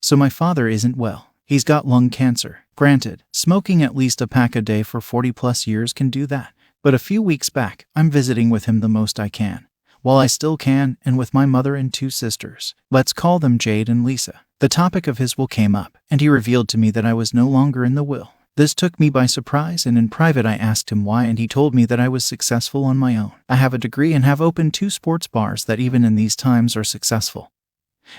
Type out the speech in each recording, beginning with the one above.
So my father isn't well. He's got lung cancer. Granted, smoking at least a pack a day for 40 plus years can do that. But a few weeks back, I'm visiting with him the most I can. While I still can, and with my mother and 2 sisters. Let's call them Jade and Lisa. The topic of his will came up, and he revealed to me that I was no longer in the will. This took me by surprise, and in private I asked him why, and he told me that I was successful on my own. I have a degree and have opened 2 sports bars that even in these times are successful.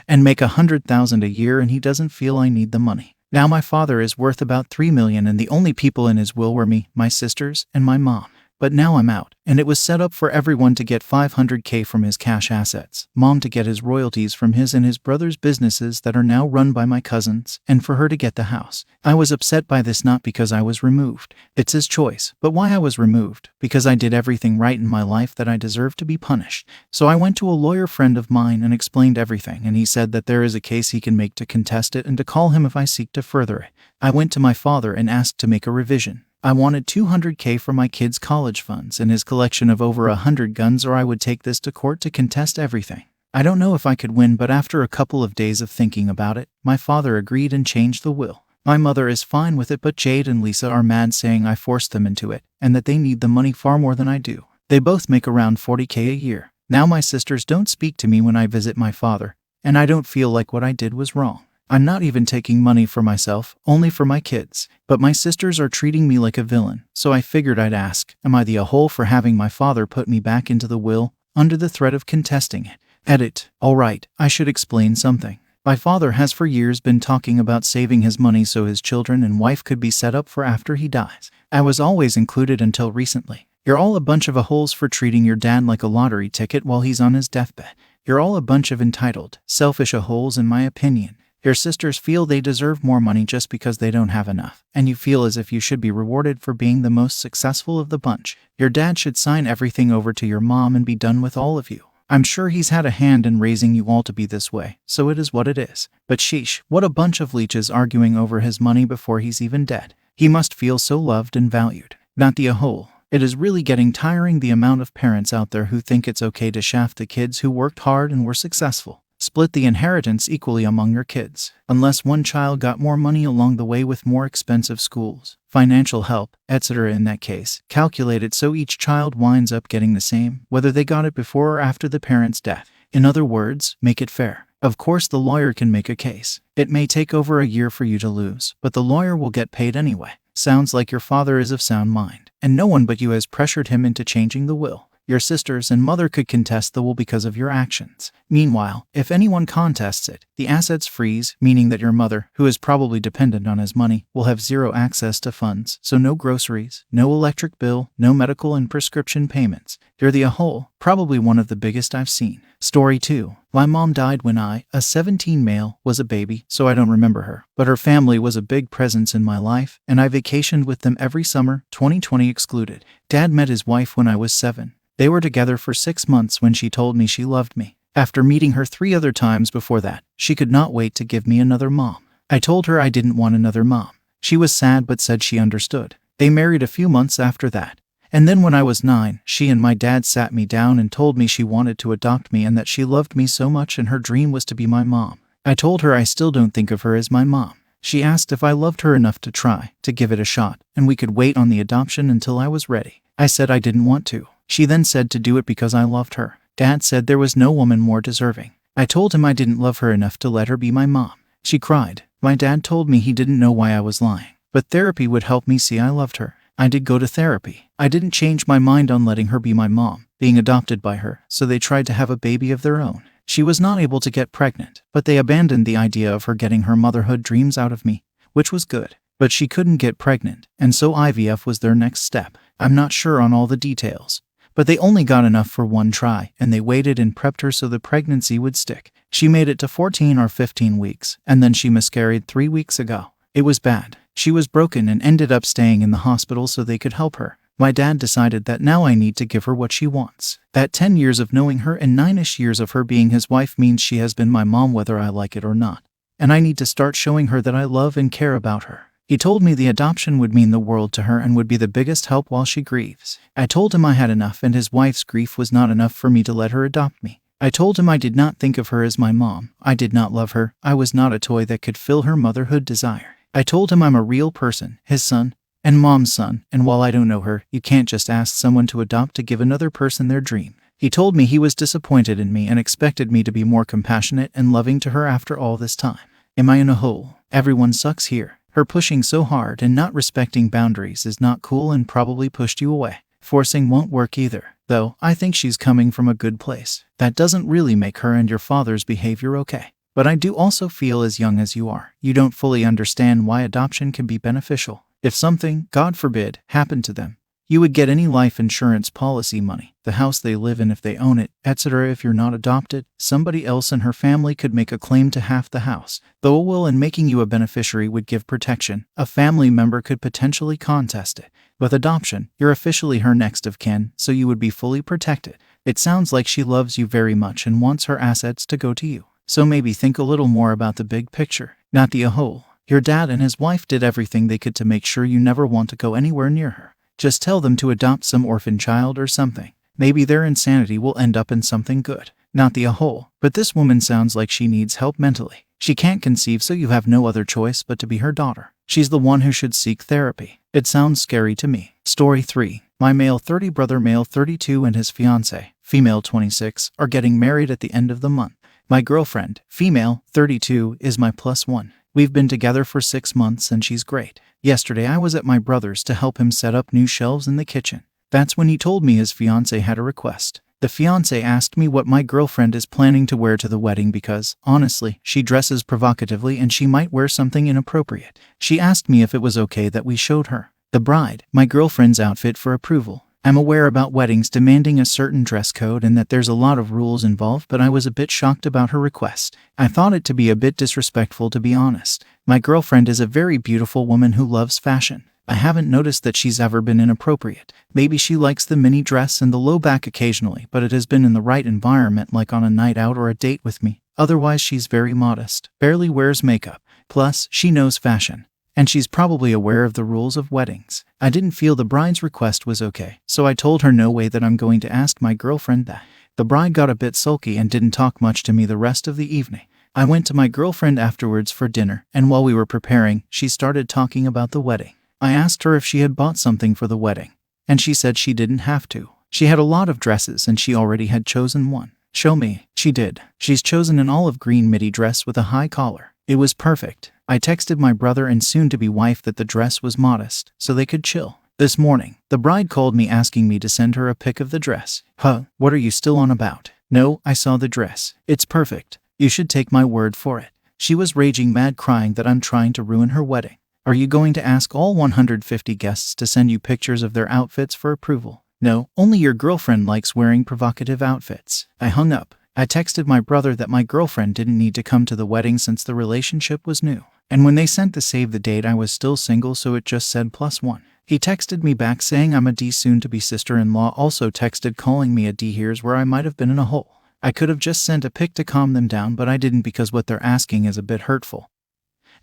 And make $100,000 a year, and he doesn't feel I need the money. Now my father is worth about $3 million, and the only people in his will were me, my sisters, and my mom. But now I'm out, and it was set up for everyone to get $500K from his cash assets, mom to get his royalties from his and his brother's businesses that are now run by my cousins, and for her to get the house. I was upset by this, not because I was removed. It's his choice. But why I was removed? Because I did everything right in my life that I deserved to be punished. So I went to a lawyer friend of mine and explained everything, and he said that there is a case he can make to contest it and to call him if I seek to further it. I went to my father and asked to make a revision. I wanted $200K for my kids' college funds and his collection of over 100 guns, or I would take this to court to contest everything. I don't know if I could win, but after a couple of days of thinking about it, my father agreed and changed the will. My mother is fine with it, but Jade and Lisa are mad, saying I forced them into it and that they need the money far more than I do. They both make around $40K a year. Now my sisters don't speak to me when I visit my father, and I don't feel like what I did was wrong. I'm not even taking money for myself, only for my kids. But my sisters are treating me like a villain, so I figured I'd ask, am I the a-hole for having my father put me back into the will, under the threat of contesting it? Edit. Alright, I should explain something. My father has for years been talking about saving his money so his children and wife could be set up for after he dies. I was always included until recently. You're all a bunch of a-holes for treating your dad like a lottery ticket while he's on his deathbed. You're all a bunch of entitled, selfish a-holes in my opinion. Your sisters feel they deserve more money just because they don't have enough, and you feel as if you should be rewarded for being the most successful of the bunch. Your dad should sign everything over to your mom and be done with all of you. I'm sure he's had a hand in raising you all to be this way, so it is what it is. But sheesh, what a bunch of leeches arguing over his money before he's even dead. He must feel so loved and valued. Not the a-hole. It is really getting tiring, the amount of parents out there who think it's okay to shaft the kids who worked hard and were successful. Split the inheritance equally among your kids, unless one child got more money along the way with more expensive schools, financial help, etc. In that case, calculate it so each child winds up getting the same, whether they got it before or after the parent's death. In other words, make it fair. Of course, the lawyer can make a case. It may take over a year for you to lose, but the lawyer will get paid anyway. Sounds like your father is of sound mind, and no one but you has pressured him into changing the will. Your sisters and mother could contest the will because of your actions. Meanwhile, if anyone contests it, the assets freeze, meaning that your mother, who is probably dependent on his money, will have zero access to funds, so no groceries, no electric bill, no medical and prescription payments. You're the a-hole, probably one of the biggest I've seen. Story 2. My mom died when I, a 17 male, was a baby, so I don't remember her. But her family was a big presence in my life, and I vacationed with them every summer, 2020 excluded. Dad met his wife when I was 7. They were together for 6 months when she told me she loved me. After meeting her 3 other times before that, she could not wait to give me another mom. I told her I didn't want another mom. She was sad but said she understood. They married a few months after that. And then when I was 9, she and my dad sat me down and told me she wanted to adopt me and that she loved me so much and her dream was to be my mom. I told her I still don't think of her as my mom. She asked if I loved her enough to try, to give it a shot, and we could wait on the adoption until I was ready. I said I didn't want to. She then said to do it because I loved her. Dad said there was no woman more deserving. I told him I didn't love her enough to let her be my mom. She cried. My dad told me he didn't know why I was lying, but therapy would help me see I loved her. I did go to therapy. I didn't change my mind on letting her be my mom, being adopted by her, so they tried to have a baby of their own. She was not able to get pregnant, but they abandoned the idea of her getting her motherhood dreams out of me, which was good. But she couldn't get pregnant, and so IVF was their next step. I'm not sure on all the details, but they only got enough for one try, and they waited and prepped her so the pregnancy would stick. She made it to 14 or 15 weeks, and then she miscarried 3 weeks ago. It was bad. She was broken and ended up staying in the hospital so they could help her. My dad decided that now I need to give her what she wants. That 10 years of knowing her and 9-ish years of her being his wife means she has been my mom whether I like it or not. And I need to start showing her that I love and care about her. He told me the adoption would mean the world to her and would be the biggest help while she grieves. I told him I had enough and his wife's grief was not enough for me to let her adopt me. I told him I did not think of her as my mom. I did not love her. I was not a toy that could fill her motherhood desire. I told him I'm a real person, his son, and mom's son, and while I don't know her, you can't just ask someone to adopt to give another person their dream. He told me he was disappointed in me and expected me to be more compassionate and loving to her after all this time. Am I in a hole? Everyone sucks here. Her pushing so hard and not respecting boundaries is not cool and probably pushed you away. Forcing won't work either, though I think she's coming from a good place. That doesn't really make her and your father's behavior okay. But I do also feel as young as you are, you don't fully understand why adoption can be beneficial. If something, God forbid, happened to them, you would get any life insurance policy money, the house they live in if they own it, etc. If you're not adopted, somebody else in her family could make a claim to half the house. Though a will and making you a beneficiary would give protection, a family member could potentially contest it. With adoption, you're officially her next of kin, so you would be fully protected. It sounds like she loves you very much and wants her assets to go to you. So maybe think a little more about the big picture, not the whole. Your dad and his wife did everything they could to make sure you never want to go anywhere near her. Just tell them to adopt some orphan child or something. Maybe their insanity will end up in something good. Not the whole. But this woman sounds like she needs help mentally. She can't conceive, so you have no other choice but to be her daughter. She's the one who should seek therapy. It sounds scary to me. Story 3. My male 30 brother, male 32, and his fiancée, female 26, are getting married at the end of the month. My girlfriend, female 32, is my +1. We've been together for 6 months and she's great. Yesterday I was at my brother's to help him set up new shelves in the kitchen. That's when he told me his fiancée had a request. The fiancée asked me what my girlfriend is planning to wear to the wedding because, honestly, she dresses provocatively and she might wear something inappropriate. She asked me if it was okay that we showed her, the bride, my girlfriend's outfit for approval. I'm aware about weddings demanding a certain dress code and that there's a lot of rules involved, but I was a bit shocked about her request. I thought it to be a bit disrespectful, to be honest. My girlfriend is a very beautiful woman who loves fashion. I haven't noticed that she's ever been inappropriate. Maybe she likes the mini dress and the low back occasionally, but it has been in the right environment, like on a night out or a date with me. Otherwise, she's very modest, barely wears makeup. Plus, she knows fashion. And she's probably aware of the rules of weddings. I didn't feel the bride's request was okay, so I told her no way that I'm going to ask my girlfriend that. The bride got a bit sulky and didn't talk much to me the rest of the evening. I went to my girlfriend afterwards for dinner, and while we were preparing, she started talking about the wedding. I asked her if she had bought something for the wedding, and she said she didn't have to. She had a lot of dresses and she already had chosen one. Show me. She did. She's chosen an olive green midi dress with a high collar. It was perfect. I texted my brother and soon-to-be wife that the dress was modest, so they could chill. This morning, the bride called me asking me to send her a pic of the dress. Huh, what are you still on about? No, I saw the dress. It's perfect. You should take my word for it. She was raging mad, crying that I'm trying to ruin her wedding. Are you going to ask all 150 guests to send you pictures of their outfits for approval? No, only your girlfriend likes wearing provocative outfits. I hung up. I texted my brother that my girlfriend didn't need to come to the wedding since the relationship was new. And when they sent the save the date, I was still single, so it just said +1. He texted me back saying I'm a D, soon-to-be sister-in-law. Also texted calling me a D. Here's where I might have been in a hole. I could have just sent a pic to calm them down, but I didn't because what they're asking is a bit hurtful.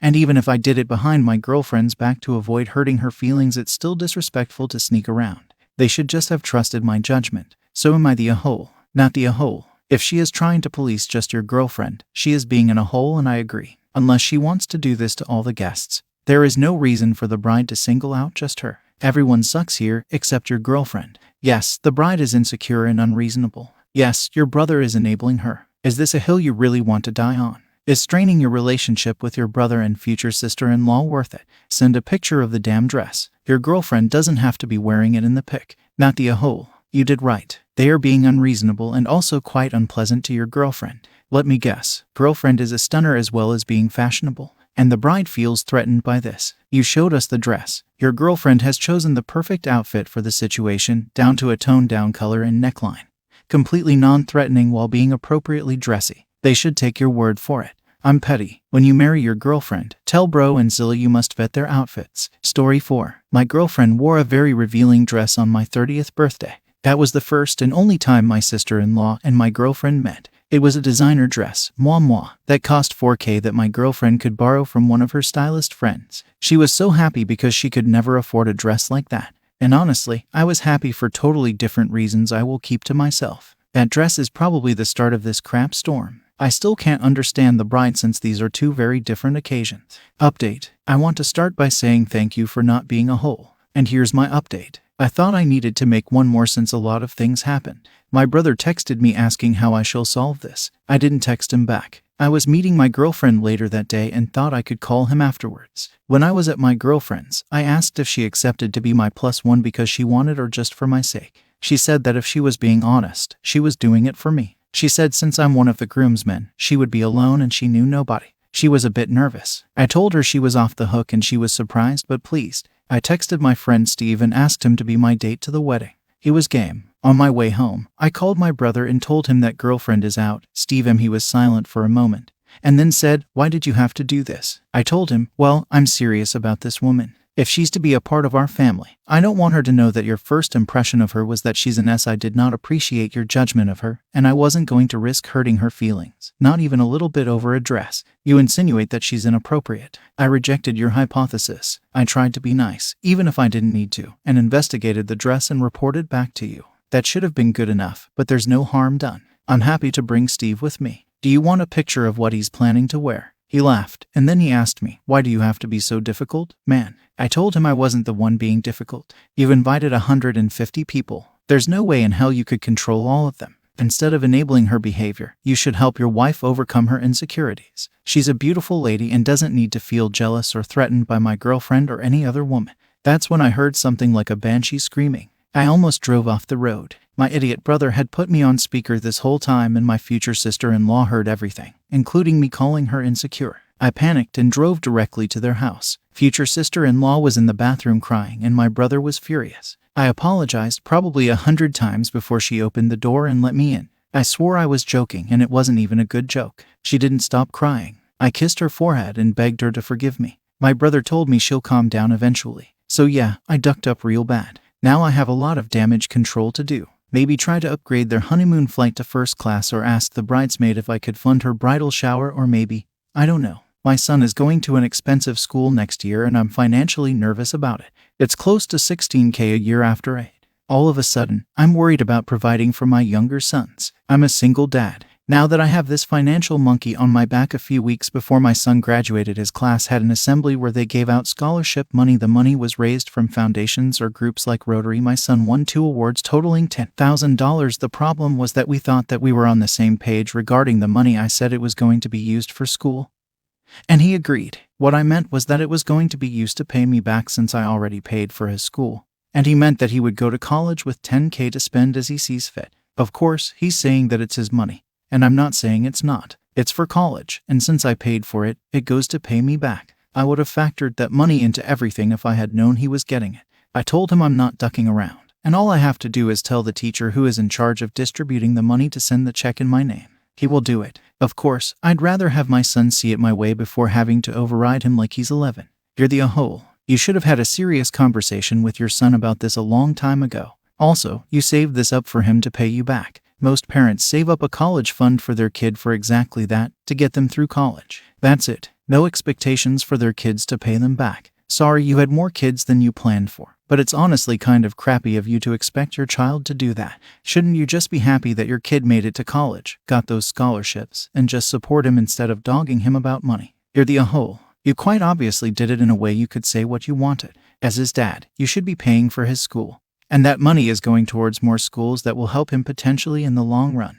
And even if I did it behind my girlfriend's back to avoid hurting her feelings, it's still disrespectful to sneak around. They should just have trusted my judgment. So am I the a-hole? Not the a-hole. If she is trying to police just your girlfriend, she is being in a hole, and I agree. Unless she wants to do this to all the guests. There is no reason for the bride to single out just her. Everyone sucks here, except your girlfriend. Yes, the bride is insecure and unreasonable. Yes, your brother is enabling her. Is this a hill you really want to die on? Is straining your relationship with your brother and future sister-in-law worth it? Send a picture of the damn dress. Your girlfriend doesn't have to be wearing it in the pic. Not the a-hole. You did right. They are being unreasonable and also quite unpleasant to your girlfriend. Let me guess. Girlfriend is a stunner as well as being fashionable. And the bride feels threatened by this. You showed us the dress. Your girlfriend has chosen the perfect outfit for the situation, down to a toned-down color and neckline. Completely non-threatening while being appropriately dressy. They should take your word for it. I'm petty. When you marry your girlfriend, tell Bro and Zilla you must vet their outfits. Story 4. My girlfriend wore a very revealing dress on my 30th birthday. That was the first and only time my sister-in-law and my girlfriend met. It was a designer dress, that cost $4,000 that my girlfriend could borrow from one of her stylist friends. She was so happy because she could never afford a dress like that. And honestly, I was happy for totally different reasons I will keep to myself. That dress is probably the start of this crap storm. I still can't understand the bride since these are two very different occasions. Update. I want to start by saying thank you for not being a hole. And here's my update. I thought I needed to make one more since a lot of things happened. My brother texted me asking how I shall solve this. I didn't text him back. I was meeting my girlfriend later that day and thought I could call him afterwards. When I was at my girlfriend's, I asked if she accepted to be my +1 because she wanted or just for my sake. She said that if she was being honest, she was doing it for me. She said since I'm one of the groomsmen, she would be alone and she knew nobody. She was a bit nervous. I told her she was off the hook and she was surprised but pleased. I texted my friend Steve and asked him to be my date to the wedding. He was game. On my way home, I called my brother and told him that girlfriend is out. He was silent for a moment, and then said, "Why did you have to do this?" I told him, "Well, I'm serious about this woman. If she's to be a part of our family, I don't want her to know that your first impression of her was that she's an S. I did not appreciate your judgment of her, and I wasn't going to risk hurting her feelings, not even a little bit over a dress. You insinuate that she's inappropriate. I rejected your hypothesis. I tried to be nice, even if I didn't need to, and investigated the dress and reported back to you. That should have been good enough, but there's no harm done. I'm happy to bring Steve with me. Do you want a picture of what he's planning to wear?" He laughed, and then he asked me, "Why do you have to be so difficult, man?" I told him I wasn't the one being difficult. You've invited 150 people. There's no way in hell you could control all of them. Instead of enabling her behavior, you should help your wife overcome her insecurities. She's a beautiful lady and doesn't need to feel jealous or threatened by my girlfriend or any other woman. That's when I heard something like a banshee screaming. I almost drove off the road. My idiot brother had put me on speaker this whole time and my future sister-in-law heard everything, including me calling her insecure. I panicked and drove directly to their house. Future sister-in-law was in the bathroom crying and my brother was furious. I apologized probably 100 times before she opened the door and let me in. I swore I was joking and it wasn't even a good joke. She didn't stop crying. I kissed her forehead and begged her to forgive me. My brother told me she'll calm down eventually. So yeah, I ducked up real bad. Now I have a lot of damage control to do. Maybe try to upgrade their honeymoon flight to first class or ask the bridesmaid if I could fund her bridal shower or maybe, I don't know. My son is going to an expensive school next year and I'm financially nervous about it. It's close to $16K a year after aid. All of a sudden, I'm worried about providing for my younger sons. I'm a single dad. Now that I have this financial monkey on my back, a few weeks before my son graduated, his class had an assembly where they gave out scholarship money. The money was raised from foundations or groups like Rotary. My son won 2 awards totaling $10,000. The problem was that we thought that we were on the same page regarding the money. I said it was going to be used for school, and he agreed. What I meant was that it was going to be used to pay me back since I already paid for his school. And he meant that he would go to college with $10K to spend as he sees fit. Of course, he's saying that it's his money. And I'm not saying it's not. It's for college, and since I paid for it, it goes to pay me back. I would have factored that money into everything if I had known he was getting it. I told him I'm not ducking around, and all I have to do is tell the teacher who is in charge of distributing the money to send the check in my name. He will do it. Of course, I'd rather have my son see it my way before having to override him like he's 11. You're the a-hole. You should have had a serious conversation with your son about this a long time ago. Also, you saved this up for him to pay you back. Most parents save up a college fund for their kid for exactly that, to get them through college. That's it. No expectations for their kids to pay them back. Sorry you had more kids than you planned for, but it's honestly kind of crappy of you to expect your child to do that. Shouldn't you just be happy that your kid made it to college, got those scholarships, and just support him instead of dogging him about money? You're the a-hole. You quite obviously did it in a way you could say what you wanted. As his dad, you should be paying for his school. And that money is going towards more schools that will help him potentially in the long run.